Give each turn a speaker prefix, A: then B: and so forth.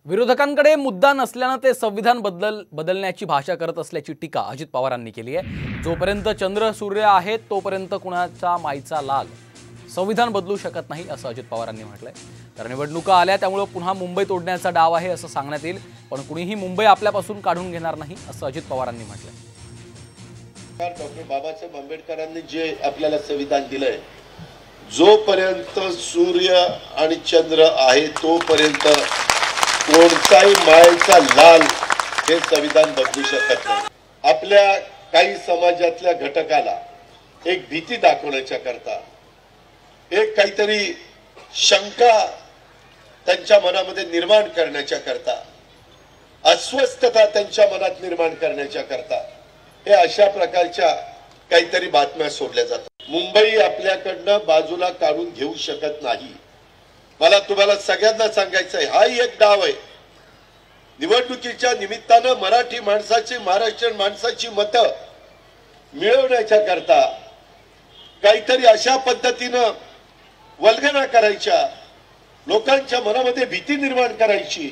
A: विरोधकांकडे मुद्दा नसल्याने ते संविधान बदलण्याची भाषा करत असल्याची टीका अजित पवारांनी केली आहे। जोपर्यंत चंद्र सूर्य आहेत तोपर्यंत कुणाचा मायचा लाल संविधान बदलू शकत नाही असं अजित पवारांनी म्हटलंय। तर निवडणुका आल्या त्यामुळे पुन्हा मुंबई तोडण्याचा डाव आहे असं सांगण्यात येईल, पण कुणीही मुंबई आपल्यापासून काढून घेणार नाही असं अजित पवारांनी म्हटलंय।
B: डॉक्टर बाबासाहेब आंबेडकरांनी जे आपल्याला संविधान दिलंय, जोपर्यंत सूर्य आणि चंद्र आहे तोपर्यंत कोणताही मायेचा लाल हे संविधान बदलू शकत नाही। आपल्या काही समाजातल्या घटकाला एक भीती दाखवण्याच्या करता, एक काहीतरी शंका त्यांच्या मनामध्ये निर्माण करण्याच्या करता, अस्वस्थता त्यांच्या मनात निर्माण करण्याच्या करता हे अशा प्रकारच्या काहीतरी बातम्या सोडल्या जातात। मुंबई आपल्याकडनं बाजूला काढून घेऊ शकत नाही। मला तुम्हाला सगळ्यांना सांगायचं आहे, हाही एक डाव आहे। निवडणुकीच्या निमित्तानं मराठी माणसाची, महाराष्ट्रीयन माणसाची मतं मिळवण्याच्या करता काहीतरी अशा पद्धतीनं वल्गना करायच्या, लोकांच्या मनामध्ये भीती निर्माण करायची।